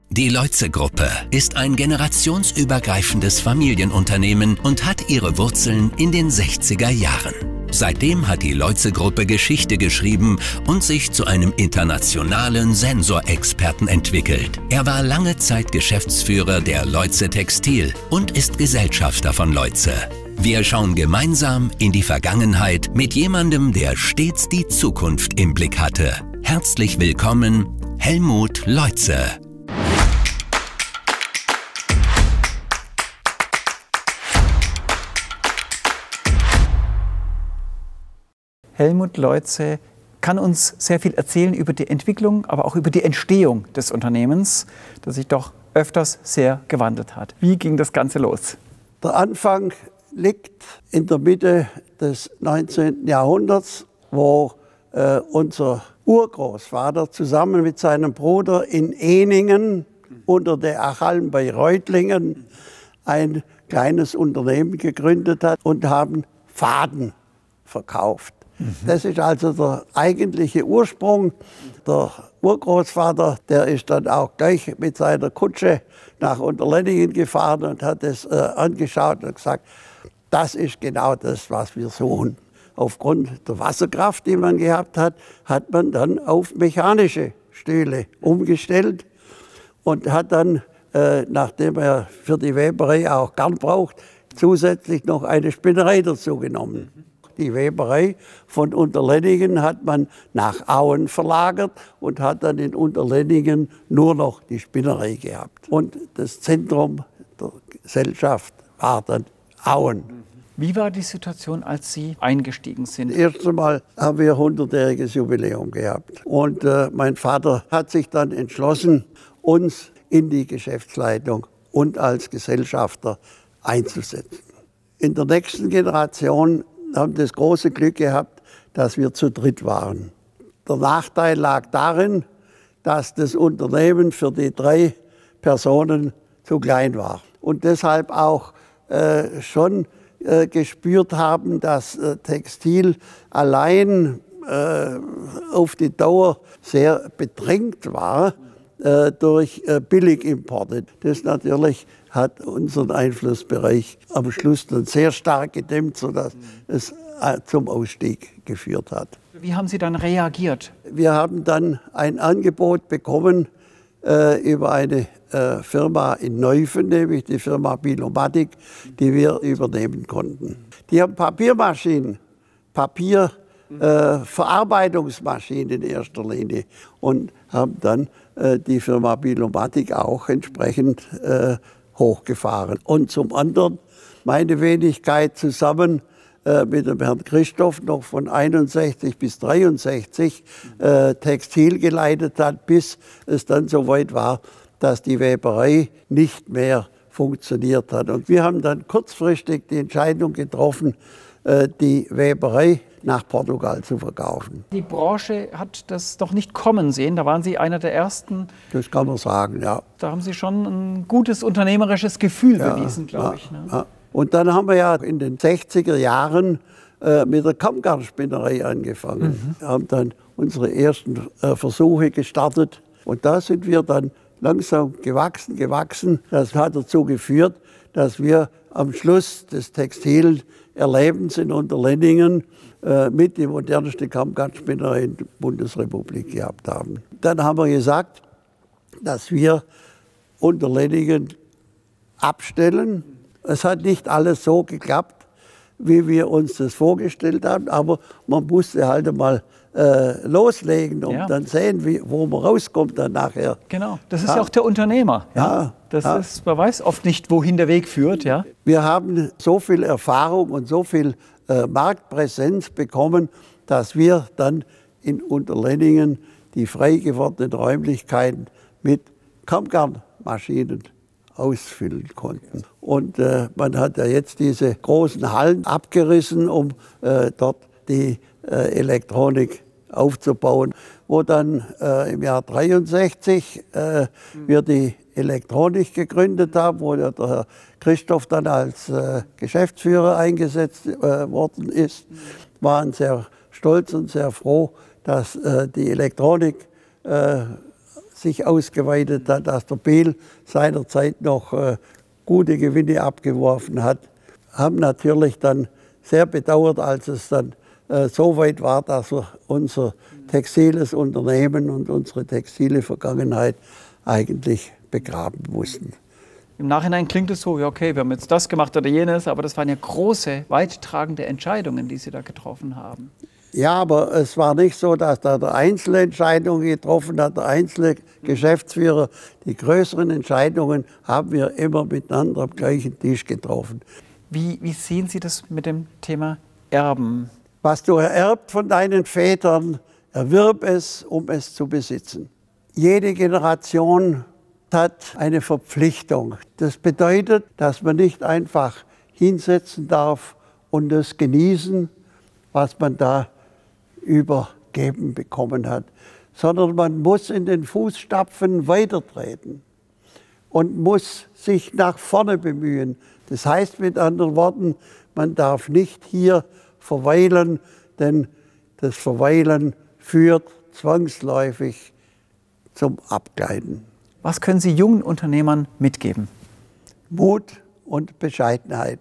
Die Leuze-Gruppe ist ein generationsübergreifendes Familienunternehmen und hat ihre Wurzeln in den 60er Jahren. Seitdem hat die Leuze-Gruppe Geschichte geschrieben und sich zu einem internationalen Sensorexperten entwickelt. Er war lange Zeit Geschäftsführer der Leuze Textil und ist Gesellschafter von Leuze. Wir schauen gemeinsam in die Vergangenheit mit jemandem, der stets die Zukunft im Blick hatte. Herzlich willkommen, Helmut Leuze. Helmut Leuze kann uns sehr viel erzählen über die Entwicklung, aber auch über die Entstehung des Unternehmens, das sich doch öfters sehr gewandelt hat. Wie ging das Ganze los? Der Anfang liegt in der Mitte des 19. Jahrhunderts, wo unser Urgroßvater zusammen mit seinem Bruder in Ehningen unter der Achalm bei Reutlingen ein kleines Unternehmen gegründet hat und haben Faden verkauft. Das ist also der eigentliche Ursprung. Der Urgroßvater, der ist dann auch gleich mit seiner Kutsche nach Unterlenningen gefahren und hat es angeschaut und gesagt, das ist genau das, was wir suchen. Aufgrund der Wasserkraft, die man gehabt hat, hat man dann auf mechanische Stühle umgestellt und hat dann, nachdem er für die Weberei auch Garn braucht, zusätzlich noch eine Spinnerei dazu genommen. Die Weberei von Unterlenningen hat man nach Auen verlagert und hat dann in Unterlenningen nur noch die Spinnerei gehabt. Und das Zentrum der Gesellschaft war dann Auen. Wie war die Situation, als Sie eingestiegen sind? Das erste Mal haben wir 100-jähriges Jubiläum gehabt. Und mein Vater hat sich dann entschlossen, uns in die Geschäftsleitung und als Gesellschafter einzusetzen. In der nächsten Generation haben das große Glück gehabt, dass wir zu dritt waren. Der Nachteil lag darin, dass das Unternehmen für die 3 Personen zu klein war. Und deshalb auch schon gespürt haben, dass Textil allein auf die Dauer sehr bedrängt war durch Billigimporte. Das natürlich hat unseren Einflussbereich am Schluss dann sehr stark gedämmt, sodass es zum Ausstieg geführt hat. Wie haben Sie dann reagiert? Wir haben dann ein Angebot bekommen über eine Firma in Neuffen, nämlich die Firma Bilomatic, die wir übernehmen konnten. Die haben Papiermaschinen, Papierverarbeitungsmaschinen in erster Linie und haben dann die Firma Bilomatic auch entsprechend hochgefahren. Und zum anderen meine Wenigkeit zusammen mit dem Herrn Christoph noch von 61 bis 63 Textil geleitet hat, bis es dann so weit war, dass die Weberei nicht mehr funktioniert hat. Und wir haben dann kurzfristig die Entscheidung getroffen, die Weberei nach Portugal zu verkaufen. Die Branche hat das doch nicht kommen sehen. Da waren Sie einer der Ersten. Das kann man sagen, ja. Da haben Sie schon ein gutes unternehmerisches Gefühl bewiesen, glaube ich. Ne? Ja. Und dann haben wir ja in den 60er Jahren mit der Kammgarnspinnerei angefangen. Wir haben dann unsere ersten Versuche gestartet. Und da sind wir dann langsam gewachsen. Das hat dazu geführt, dass wir am Schluss des Textilerlebens in Unterlenningen mit die modernste Kammgarnspinnerei in der Bundesrepublik gehabt haben. Dann haben wir gesagt, dass wir Unterlenningen abstellen. Es hat nicht alles so geklappt, wie wir uns das vorgestellt haben, aber man musste halt einmal loslegen und dann sehen, wo man rauskommt dann nachher. Genau, das ist ja auch der Unternehmer. Ja. Ist, man weiß oft nicht, wohin der Weg führt. Ja. Wir haben so viel Erfahrung und so viel Marktpräsenz bekommen, dass wir dann in Unterlenningen die frei gewordenen Räumlichkeiten mit Kammgarnmaschinen ausfüllen konnten. Und man hat ja jetzt diese großen Hallen abgerissen, um dort die Elektronik aufzubauen, wo dann im Jahr 63 wir die Elektronik gegründet haben, wo der Herr Christoph dann als Geschäftsführer eingesetzt worden ist. Waren sehr stolz und sehr froh, dass die Elektronik sich ausgeweitet hat, dass der Behl seinerzeit noch gute Gewinne abgeworfen hat, haben natürlich dann sehr bedauert, als es dann so weit war, dass wir unser textiles Unternehmen und unsere textile Vergangenheit eigentlich begraben mussten. Im Nachhinein klingt es so, ja okay, wir haben jetzt das gemacht oder jenes, aber das waren ja große, weittragende Entscheidungen, die Sie da getroffen haben. Ja, aber es war nicht so, dass da der einzelne Entscheidungen getroffen hat, der einzelne Geschäftsführer. Die größeren Entscheidungen haben wir immer miteinander am gleichen Tisch getroffen. Wie sehen Sie das mit dem Thema Erben? Was du ererbt von deinen Vätern, erwirb es, um es zu besitzen. Jede Generation hat eine Verpflichtung. Das bedeutet, dass man nicht einfach hinsetzen darf und das genießen, was man da übergeben bekommen hat, sondern man muss in den Fußstapfen weitertreten und muss sich nach vorne bemühen. Das heißt mit anderen Worten, man darf nicht hier verweilen, denn das Verweilen führt zwangsläufig zum Abgleiten. Was können Sie jungen Unternehmern mitgeben? Mut und Bescheidenheit.